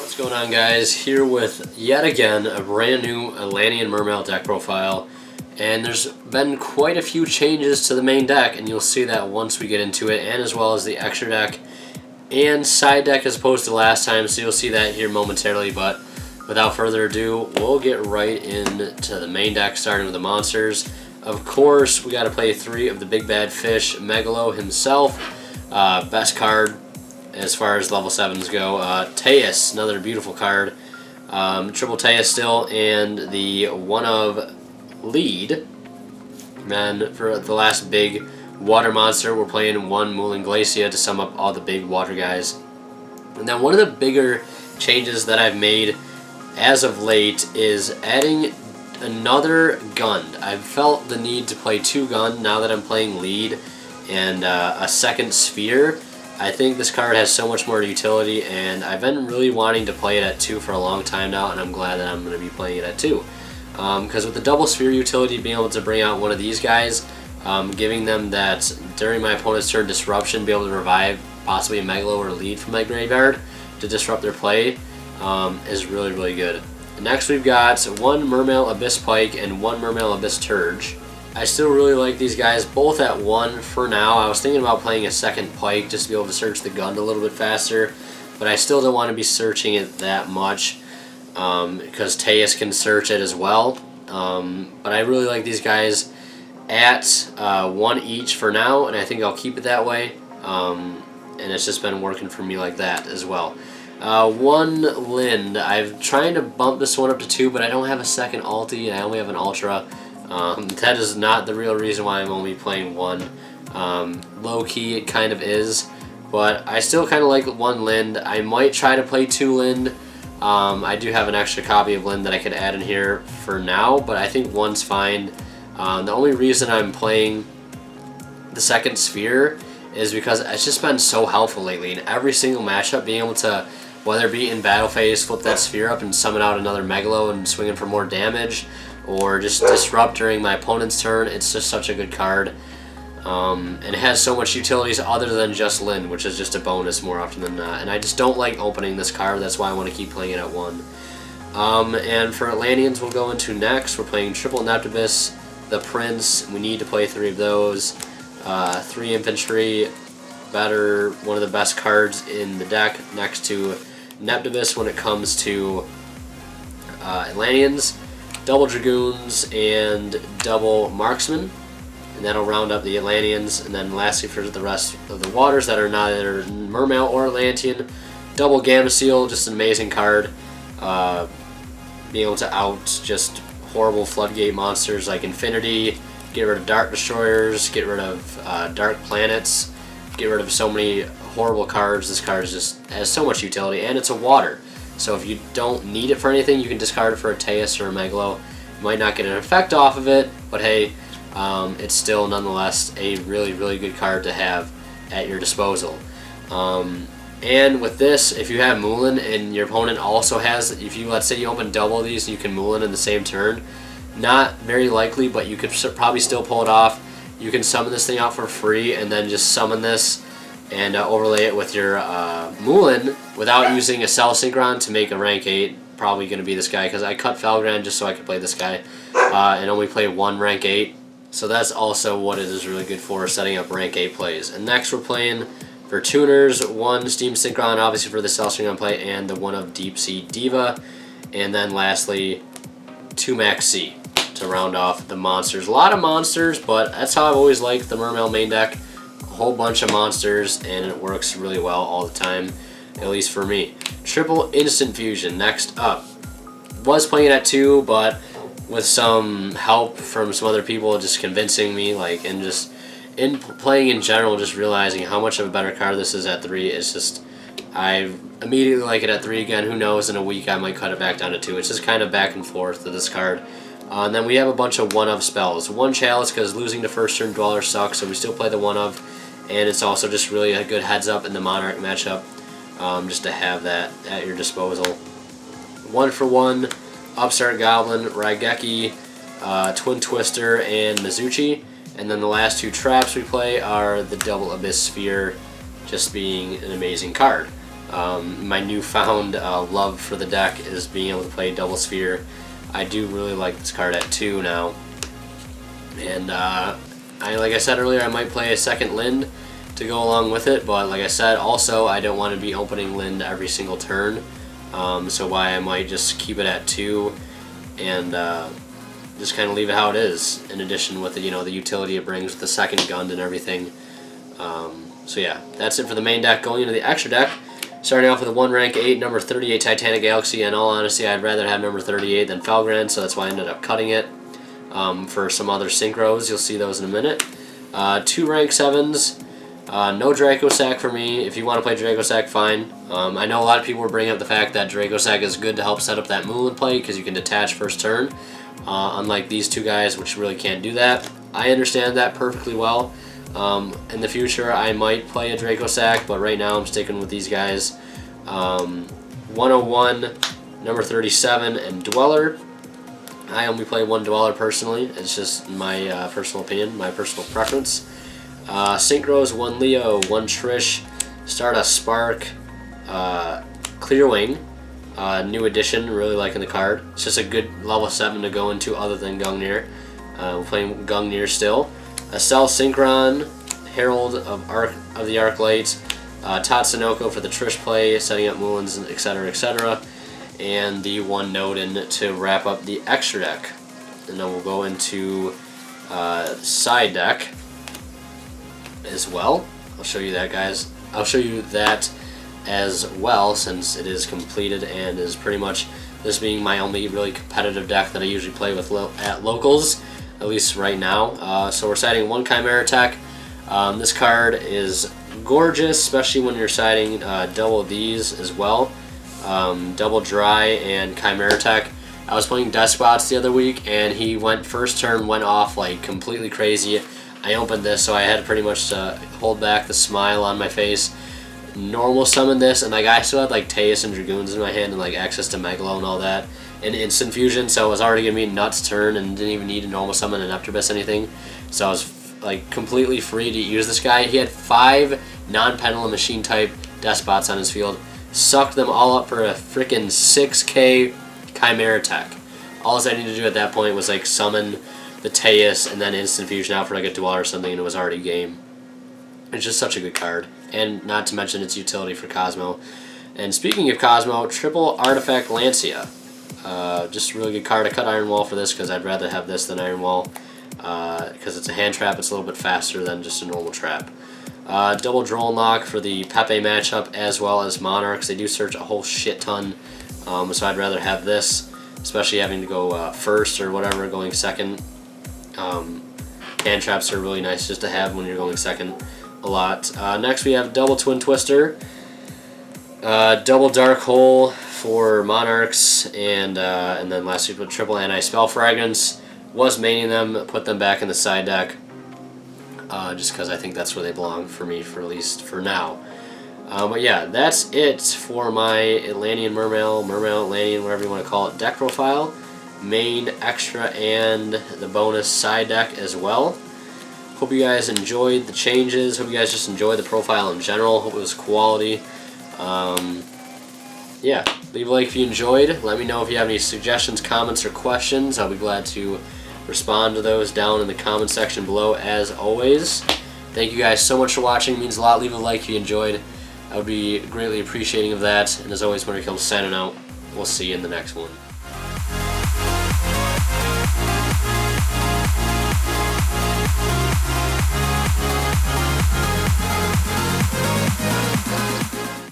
What's going on, guys? Here with yet again a brand new Atlantean Mermail deck profile, and there's been quite a few changes to the main deck, and you'll see that once we get into it, and as well as the extra deck and side deck as opposed to last time, so you'll see that here momentarily. But without further ado, we'll get right into the main deck, starting with the monsters. Of course, we got to play 3 of the big bad fish. Megalo himself, best card as far as level 7s go. Teus, another beautiful card. Triple Teus still, and the one of lead. And then for the last big water monster, we're playing 1 Moulin Glacia to sum up all the big water guys. And then one of the bigger changes that I've made as of late is adding another gun. I've felt the need to play 2 gun now that I'm playing lead and a second sphere. I think this card has so much more utility, and I've been really wanting to play it at 2 for a long time now, and I'm glad that I'm going to be playing it at 2. Because with the double sphere utility, being able to bring out one of these guys, giving them that during my opponent's turn disruption, be able to revive possibly a Megalo or a lead from my graveyard to disrupt their play, is really, really good. Next we've got 1 Mermail Abyss Pike and 1 Mermail Abyss Turge. I still really like these guys both at 1 for now. I was thinking about playing a second Pike just to be able to search the gun a little bit faster, but I still don't want to be searching it that much because Teus can search it as well. But I really like these guys at 1 each for now, and I think I'll keep it that way. And it's just been working for me like that as well. 1 Lind. I'm trying to bump this one up to 2, but I don't have a second ulti, and I only have an Ultra. That is not the real reason why I'm only playing 1. Low-key, it kind of is, but I still kind of like 1 Lind. I might try to play 2 Lind. I do have an extra copy of Lind that I could add in here for now, but I think 1's fine. The only reason I'm playing the second sphere is because it's just been so helpful lately. In every single matchup, being able to, whether it be in battle phase, flip that sphere up and summon out another Megalo and swing it for more damage, or just disrupt during my opponent's turn, it's just such a good card. And it has so much utilities other than just Lind, which is just a bonus more often than not. And I just don't like opening this card, that's why I want to keep playing it at 1. And for Atlanteans, we'll go into next. We're playing Triple Neptibus, the Prince. We need to play 3 of those. 3 Infantry, one of the best cards in the deck next to Neptibus when it comes to Atlanteans. Double Dragoons and double Marksman, and that'll round up the Atlanteans. And then lastly, for the rest of the waters that are neither Mermail or Atlantean, double Gamma Seal, just an amazing card. Being able to out just horrible floodgate monsters like Infinity, get rid of Dark Destroyers, get rid of Dark Planets, get rid of so many horrible cards. This card just has so much utility, and it's a water. So if you don't need it for anything, you can discard it for a Teus or a Megalo. You might not get an effect off of it, but hey, it's still nonetheless a really, really good card to have at your disposal. And with this, if you have Moulin and your opponent also has, let's say you open double of these and you can Moulin in the same turn, not very likely, but you could probably still pull it off. You can summon this thing out for free and then just summon this and overlay it with your Moulin without using a Cell Synchron to make a rank 8. Probably going to be this guy, because I cut Felgran just so I could play this guy and only play 1 rank 8. So that's also what it is really good for, setting up rank 8 plays. And next we're playing for tuners, 1 Steam Synchron, obviously for the Cell Synchron play, and the one of Deep Sea Diva. And then lastly, 2 Max C to round off the monsters. A lot of monsters, but that's how I've always liked the Mermail main deck. Whole bunch of monsters, and it works really well all the time, at least for me. Triple Instant Fusion next up. Was playing it at 2, but with some help from some other people just convincing me, and just in playing in general, just realizing how much of a better card this is at 3. It's just, I immediately like it at 3 again. Who knows, in a week I might cut it back down to 2. It's just kind of back and forth to this card. And then we have a bunch of 1-of spells. 1 Chalice, because losing the first turn Dweller sucks, so we still play the 1-of. And it's also just really a good heads up in the Monarch matchup, just to have that at your disposal. 1 for 1, Upstart Goblin, Raigeki, Twin Twister, and Mizuchi. And then the last 2 traps we play are the Double Abyss Sphere, just being an amazing card. My newfound love for the deck is being able to play Double Sphere. I do really like this card at 2 now. And like I said earlier, I might play a second Lind to go along with it, but like I said, also I don't want to be opening Lind every single turn, so why I might just keep it at 2 and just kind of leave it how it is, in addition with the, the utility it brings with the second gun and everything. So yeah, that's it for the main deck. Going into the extra deck, starting off with a 1 rank 8, number 38 Titanic Galaxy. In all honesty, I'd rather have number 38 than Felgrand, so that's why I ended up cutting it. For some other synchros, you'll see those in a minute. 2 rank 7s, no Dracosac for me. If you want to play Dracosac, fine. I know a lot of people were bringing up the fact that Dracosac is good to help set up that Moonland play because you can detach first turn, unlike these two guys, which really can't do that. I understand that perfectly well. In the future, I might play a Dracosac, but right now I'm sticking with these guys. 101, number 37, and Dweller. I only play 1 Dweller personally. It's just my personal opinion, my personal preference. Synchros, 1 Leo, 1 Trish, Stardust Spark, Clearwing, new addition, really liking the card. It's just a good level 7 to go into other than Gungnir. We're playing Gungnir still. A Cell Synchron, Herald of the Arclight, Tatsunoko for the Trish play, setting up Moons, etc., etc., and the 1 Nodin to wrap up the extra deck. And then we'll go into side deck as well. I'll show you that, guys. I'll show you that as well, since it is completed and is pretty much this being my only really competitive deck that I usually play with at locals, at least right now. So we're siding 1 Chimeratech. This card is gorgeous, especially when you're siding double these as well. Double Dry and Chimeratech. I was playing Despots the other week, and he went first turn, went off like completely crazy. I opened this, so I had to pretty much hold back the smile on my face. Normal summon this, and like I still had like Teus and Dragoons in my hand and like access to Megalo and all that, and instant fusion, so it was already gonna be nuts turn and didn't even need a normal summon an Neptubus anything. So I was like completely free to use this guy. He had 5 non-pendulum machine type Despots on his field. Sucked them all up for a freaking 6k Chimeratech. All I needed to do at that point was like summon the Teus and then instant fusion out for like a Dweller or something, and it was already game. It's just such a good card, and not to mention its utility for Cosmo. And speaking of Cosmo, triple Artifact Lancia. Just a really good card. I cut Iron Wall for this because I'd rather have this than Iron Wall, because it's a hand trap. It's a little bit faster than just a normal trap. Double Drone Lock for the Pepe matchup, as well as Monarchs. They do search a whole shit ton, so I'd rather have this, especially having to go first or whatever, going second. Hand traps are really nice just to have when you're going second a lot. Next we have Double Twin Twister, Double Dark Hole for Monarchs, and then lastly with triple Anti-Spell Fragments. Was maining them, put them back in the side deck, just because I think that's where they belong for me, for at least for now. But yeah, that's it for my Atlantean Mermail, Atlantean, whatever you want to call it, deck profile. Main, extra, and the bonus side deck as well. Hope you guys enjoyed the changes. Hope you guys just enjoyed the profile in general. Hope it was quality. Yeah, leave a like if you enjoyed. Let me know if you have any suggestions, comments, or questions. I'll be glad to respond to those down in the comment section below, as always. Thank you guys so much for watching. It means a lot. Leave a like if you enjoyed. I would be greatly appreciating of that. And as always, Winterkill signing out. We'll see you in the next one.